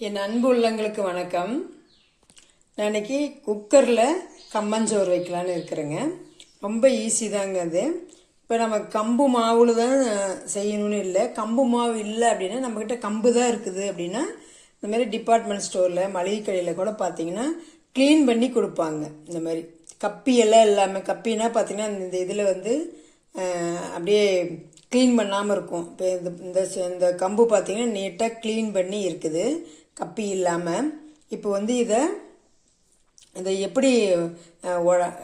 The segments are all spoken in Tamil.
என் அன்பு உள்ளங்களுக்கு வணக்கம். நான் இன்னைக்கு குக்கரில் கம்மஞ்சோறு வைக்கலான்னு இருக்கிறேங்க. ரொம்ப ஈஸி தாங்க அது. இப்போ நம்ம கம்பு மாவுல தான் செய்யணும்னு இல்லை. கம்பு மாவு இல்லை அப்படின்னா நம்மக்கிட்ட கம்பு தான் இருக்குது அப்படின்னா இந்த மாதிரி டிபார்ட்மெண்ட் ஸ்டோரில் மளிகை கடையில் கூட பார்த்தீங்கன்னா க்ளீன் பண்ணி கொடுப்பாங்க. இந்த மாதிரி கப்பியெல்லாம் இல்லாமல், கப்பினா பார்த்தீங்கன்னா இந்த இதில் வந்து அப்படியே க்ளீன் பண்ணாமல் இருக்கும். இப்போ இந்த கம்பு பார்த்தீங்கன்னா நீட்டாக க்ளீன் பண்ணி இருக்குது, கப்பி இல்லாமல். இப்போ வந்து இதை எப்படி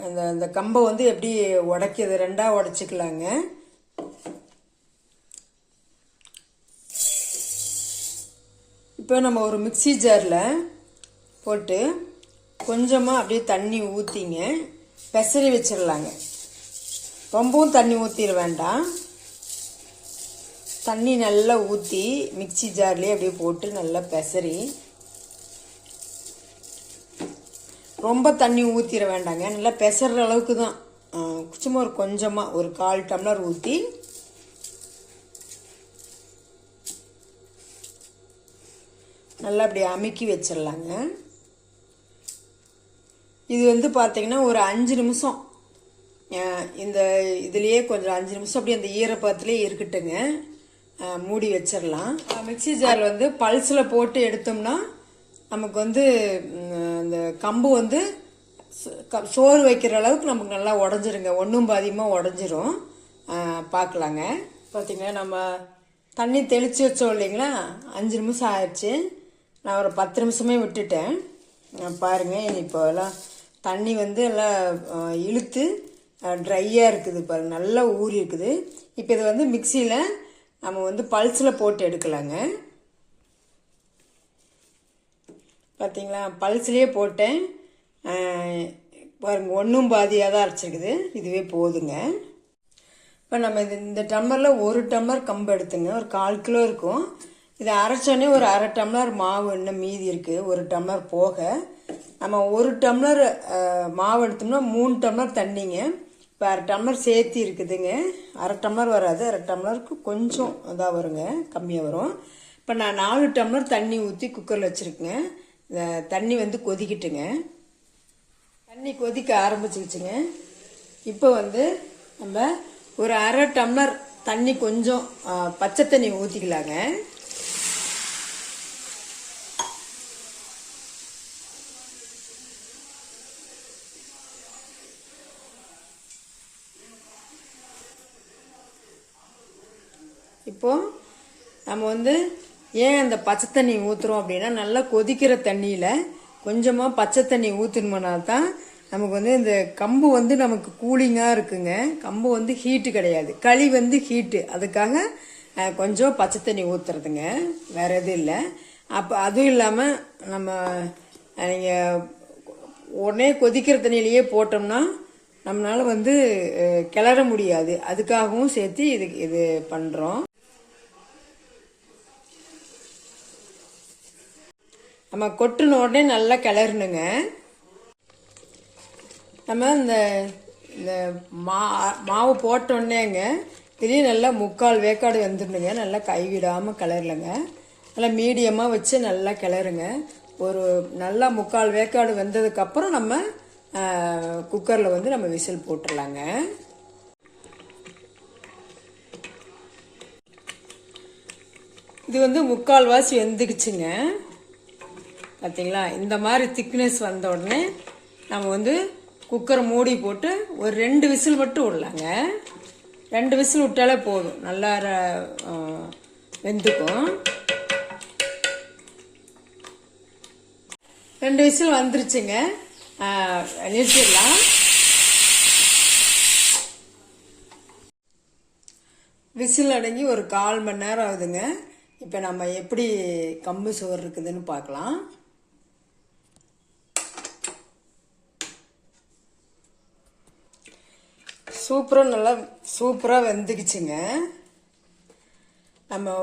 இந்த கம்பை வந்து எப்படி உடைக்கிறது, ரெண்டாக உடைச்சிக்கலாங்க. இப்போ நம்ம ஒரு மிக்சி ஜாரில் போட்டு கொஞ்சமாக அப்படியே தண்ணி ஊற்றிங்க பெசரி வச்சிடலாங்க. ரொம்பவும் தண்ணி ஊற்றிட வேண்டாம். தண்ணி நல்லா ஊற்றி மிக்சி ஜார்லேயே அப்படியே போட்டு நல்லா பெசரி, ரொம்ப தண்ணி ஊற்றிட வேண்டாங்க. நல்லா பெசற அளவுக்கு தான், சும்மா ஒரு கொஞ்சமாக ஒரு 1/4 டம்ளர் ஊற்றி நல்லா அப்படி அமுக்கி வச்சிடலாங்க. இது வந்து பார்த்தீங்கன்னா ஒரு 5 நிமிஷம் இந்த இதுலேயே கொஞ்சம் 5 நிமிஷம் அப்படியே அந்த ஈரப்பதத்துலேயே இருக்கட்டுங்க. மூடி வச்சிடலாம். மிக்சி ஜார் வந்து பல்ஸில் போட்டு எடுத்தோம்னா நமக்கு வந்து இந்த கம்பு வந்து சோறு வைக்கிற அளவுக்கு நமக்கு நல்லா உடஞ்சிருங்க. ஒன்றும் பாதியமாக உடஞ்சிரும். பார்க்கலாங்க. பார்த்தீங்கன்னா நம்ம தண்ணி தெளித்து வச்சோம் இல்லைங்களா, 5 நிமிஷம் ஆயிடுச்சு. நான் ஒரு 10 நிமிஷமே விட்டுட்டேன். பாருங்கள், இப்போ எல்லாம் தண்ணி வந்து எல்லாம் இழுத்து ட்ரையாக இருக்குது பாருங்கள், நல்லா ஊறி இருக்குது. இப்போ இதை வந்து மிக்சியில் நம்ம வந்து பல்ஸில் போட்டு எடுக்கலாங்க. பார்த்தீங்களா, பல்ஸ்லேயே போட்டேன் பாருங்கள், ஒன்றும் பாதியாக தான் அரைச்சிருக்குது. இதுவே போதுங்க. இப்போ நம்ம இந்த டம்ளரில் 1 டம்ளர் கம்பு எடுத்துங்க, ஒரு 1/4 கிலோ இருக்கும். இதை அரைச்சோன்னே ஒரு 1/2 டம்ளர் மாவு இன்னும் மீதி இருக்குது. 1 டம்ளர் போக நம்ம 1 டம்ளர் மாவு எடுத்தோம்னா 3 டம்ளர் தண்ணிங்க. இப்போ 1/2 டம்ளர் சேர்த்தி இருக்குதுங்க. 1/2 டம்ளர் வராது, 1/2 டம்ளருக்கு கொஞ்சம் இதாக வருங்க, கம்மியாக வரும். இப்போ நான் 4 டம்ளர் தண்ணி ஊற்றி குக்கரில் வச்சுருக்கேங்க. இந்த தண்ணி வந்து கொதிக்கிட்டுங்க. தண்ணி கொதிக்க ஆரம்பிச்சிக்கிச்சுங்க. இப்போ வந்து நம்ம ஒரு 1/2 டம்ளர் தண்ணி கொஞ்சம் பச்சை தண்ணி ஊற்றிக்கலாங்க. இப்போது நம்ம வந்து ஏன் அந்த பச்சை தண்ணி ஊற்றுறோம் அப்படின்னா, நல்லா கொதிக்கிற தண்ணியில் கொஞ்சமாக பச்சை தண்ணி ஊற்றினோம்னா தான் நமக்கு வந்து இந்த கம்பு வந்து நமக்கு கூலிங்காக இருக்குங்க. கம்பு வந்து ஹீட்டு கிடையாது, களி வந்து ஹீட்டு. அதுக்காக கொஞ்சம் பச்சை தண்ணி ஊற்றுறதுங்க, வேறு எதுவும் இல்லை. அப்போ அதுவும் இல்லாமல் நம்ம நீங்கள் உடனே கொதிக்கிற தண்ணியிலையே போட்டோம்னா நம்மளால் வந்து கிளற முடியாது. அதுக்காகவும் சேர்த்து இது பண்ணுறோம். நம்ம கொட்டின உடனே நல்லா கிளறணுங்க. நம்ம இந்த மாவு போட்டோடனேங்க திடீர்னு நல்லா 3/4 வேக்காடு வந்துடணுங்க. நல்லா கைவிடாமல் கிளறலைங்க. நல்லா மீடியமாக வச்சு நல்லா கிளறுங்க. ஒரு நல்லா 3/4 வேக்காடு வந்ததுக்கப்புறம் நம்ம குக்கரில் வந்து நம்ம விசில் போட்டுடலாங்க. இது வந்து 3/4 வாசி வெந்துக்குச்சுங்க. பார்த்தீங்களா, இந்த மாதிரி திக்னஸ் வந்த உடனே நம்ம வந்து குக்கரை மூடி போட்டு ஒரு 2 விசில் மட்டும் விடலாங்க. 2 விசில் விட்டாலே போதும், நல்லா வெந்துக்கும். 2 விசில் வந்துருச்சுங்க, நிறுத்திடலாம். விசில் அடங்கி ஒரு 1/4 மணி நேரம் ஆகுதுங்க. இப்போ நம்ம எப்படி கம்பு சோறு இருக்குதுன்னு பார்க்கலாம். நல்லா சூப்பராக வெந்துக்குச்சுங்க. நம்ம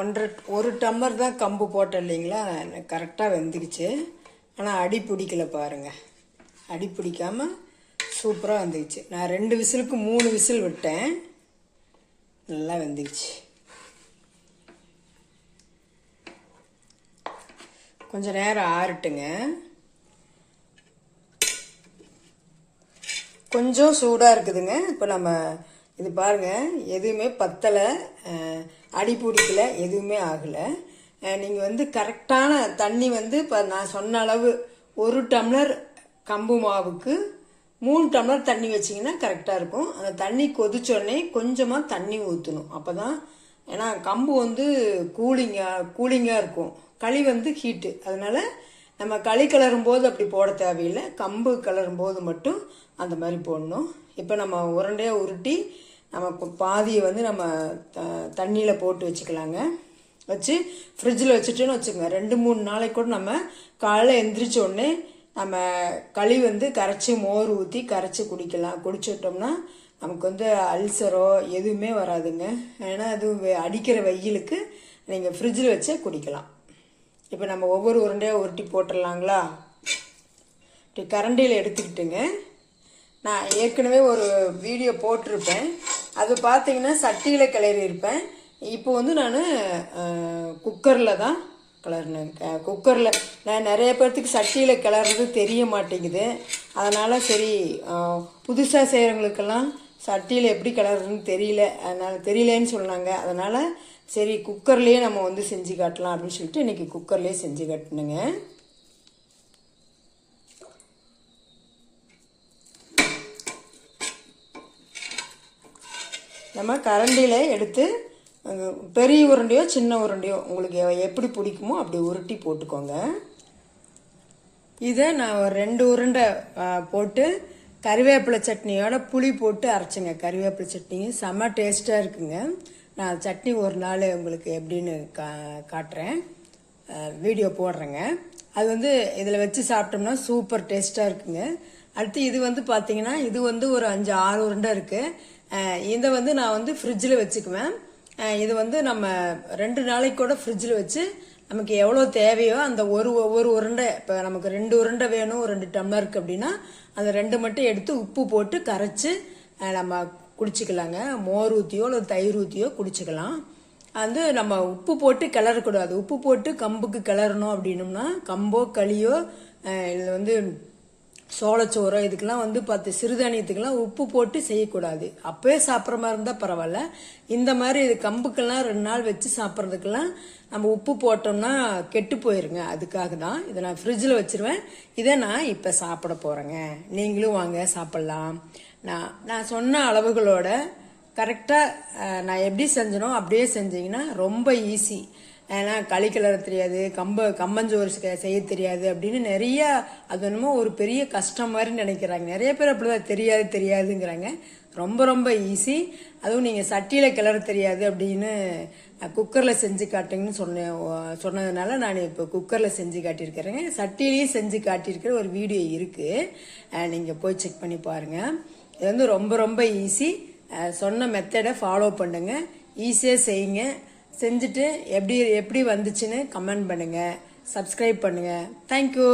1 டம்ளர் தான் கம்பு போட்டோம் இல்லைங்களா, கரெக்டாக வெந்துக்குச்சு. ஆனால் அடி பிடிக்கல பாருங்கள், அடி பிடிக்காமல் சூப்பராக வெந்துக்குச்சு. நான் 2 விசிலுக்கு 3 விசில் விட்டேன், நல்லா வெந்துக்குச்சு. கொஞ்சம் நேரம் ஆறட்டுங்க. கொஞ்சம் சூடாக இருக்குதுங்க. இப்போ நம்ம இது பாருங்கள், எதுவுமே பத்தலை, அடி பிடிக்கல, எதுவுமே ஆகலை. நீங்கள் வந்து கரெக்டான தண்ணி வந்து இப்போ நான் சொன்ன அளவு 1 டம்ளர் கம்பு மாவுக்கு 3 டம்ளர் தண்ணி வச்சிங்கன்னா கரெக்டாக இருக்கும். அந்த தண்ணி கொதிச்சோடனே கொஞ்சமாக தண்ணி ஊற்றணும். அப்போ தான், ஏன்னா கம்பு வந்து கூலிங்காக இருக்கும், களி வந்து ஹீட்டு. அதனால நம்ம களி கிளறும் போது அப்படி போட தேவையில்லை, கம்பு கிளறும் போது மட்டும் அந்த மாதிரி போடணும். இப்போ நம்ம உருண்டையாக உருட்டி நம்ம பாதியை வந்து நம்ம தண்ணியில் போட்டு வச்சுக்கலாங்க. வச்சு ஃப்ரிட்ஜில் வச்சுட்டுன்னு வச்சுக்கோங்க. 2-3 நாளைக்கு கூட நம்ம காலையில் எந்திரிச்ச உடனே நம்ம களி வந்து கரைச்சி மோர் ஊற்றி கரைச்சி குடிக்கலாம். குடிச்சுட்டோம்னா நமக்கு வந்து அல்சரோ எதுவுமே வராதுங்க. ஏன்னா அது அடிக்கிற வெயிலுக்கு நீங்கள் ஃப்ரிட்ஜில் வச்சே குடிக்கலாம். இப்போ நம்ம ஒவ்வொரு உருண்டையாக உருட்டி போட்டுடலாங்களா? இப்படி கரண்டியில் எடுத்துக்கிட்டுங்க. நான் ஏற்கனவே ஒரு வீடியோ போட்டிருப்பேன், அது பார்த்தீங்கன்னா சட்டியில் கிளறி இருப்பேன். இப்போ வந்து நான் குக்கரில் தான் கிளறினேன். குக்கரில் நான் நிறைய பேர்த்துக்கு சட்டியில் கிளறது தெரிய மாட்டேங்குது. அதனால் சரி, புதுசாக செய்கிறவங்களுக்கெல்லாம் சட்டியில் எப்படி கிளறதுன்னு தெரியலன்னு சொன்னாங்க. அதனால் சரி குக்கர்லேயே நம்ம வந்து செஞ்சு காட்டலாம் அப்படின்னு சொல்லிட்டு இன்றைக்கி குக்கர்லேயே செஞ்சு காட்டினுங்க. நம்ம கரண்டியில் எடுத்து பெரிய உருண்டையோ சின்ன உருண்டையோ உங்களுக்கு எப்படி பிடிக்குமோ அப்படி உருட்டி போட்டுக்கோங்க. இதை நான் ஒரு 2 உருண்டை போட்டு கறிவேப்பிலை சட்னியோட புளி போட்டு அரைச்சிங்க. கறிவேப்பிலை சட்னி செம்ம டேஸ்ட்டாக இருக்குங்க. நான் சட்னி ஒரு நாள் உங்களுக்கு எப்படின்னு காட்டுறேன், வீடியோ போடுறேங்க. அது வந்து இதில் வச்சு சாப்பிட்டோம்னா சூப்பர் டேஸ்ட்டாக இருக்குங்க. அடுத்து இது வந்து பார்த்தீங்கன்னா இது வந்து ஒரு 5-6 உருண்டை இருக்குது. இதை வந்து நான் வந்து ஃப்ரிட்ஜில் வச்சுக்குவேன். இது வந்து நம்ம 2 நாளைக்கு கூட ஃப்ரிட்ஜில் வச்சு நமக்கு எவ்வளோ தேவையோ அந்த ஒவ்வொரு உருண்டை, இப்போ நமக்கு 2 உருண்டை வேணும் 2 டம்ளருக்கு அப்படின்னா அந்த 2 மட்டும் எடுத்து உப்பு போட்டு கரைச்சி நம்ம குடிச்சிக்கலாங்க. மோர் ஊற்றியோ இல்லை தயிர் ஊற்றியோ குடிச்சிக்கலாம். வந்து நம்ம உப்பு போட்டு கிளறக்கூடாது. உப்பு போட்டு கம்புக்கு கிளறணும் அப்படின்னோம்னா கம்போ களியோ இல்லை வந்து சோளச்சோறோ இதுக்கெல்லாம் வந்து சிறுதானியத்துக்கெல்லாம் உப்பு போட்டு செய்யக்கூடாது. அப்பவே சாப்பிட்ற மாதிரி இருந்தால் பரவாயில்ல. இந்த மாதிரி இது கம்புக்கெல்லாம் 2 நாள் வச்சு சாப்பிட்றதுக்கெல்லாம் நம்ம உப்பு போட்டோம்னா கெட்டு போயிருங்க. அதுக்காக தான் இதை நான் ஃப்ரிட்ஜில் வச்சிருவேன். இதை நான் இப்போ சாப்பிட போகிறேங்க. நீங்களும் வாங்க சாப்பிட்லாம். நான் சொன்ன அளவுகளோட கரெக்டாக நான் எப்படி செஞ்சனோ அப்படியே செஞ்சீங்கன்னா ரொம்ப ஈஸி. ஏன்னா களி கிளற தெரியாது, கம்பஞ்சோறு செய்ய தெரியாது அப்படின்னு நிறைய, அது என்னமோ ஒரு பெரிய கஷ்டம் மாதிரி நினைக்கிறாங்க. நிறைய பேர் அப்படிதான் தெரியாதுங்கிறாங்க. ரொம்ப ரொம்ப ஈஸி. அதுவும் நீங்கள் சட்டியில் கிளற தெரியாது அப்படின்னு குக்கரில் செஞ்சு காட்டுங்கன்னு சொன்னதுனால நான் இப்போ குக்கரில் செஞ்சு காட்டியிருக்கிறேங்க. சட்டிலேயே செஞ்சு காட்டியிருக்கிற ஒரு வீடியோ இருக்குது, நீங்கள் போய் செக் பண்ணி பாருங்கள். இது வந்து ரொம்ப ரொம்ப ஈஸி. சொன்ன மெத்தடை ஃபாலோ பண்ணுங்க, ஈஸியாக செய்யுங்க. செஞ்சுட்டு எப்படி வந்துச்சுன்னு கமெண்ட் பண்ணுங்கள், சப்ஸ்கிரைப் பண்ணுங்கள். தேங்க்யூ.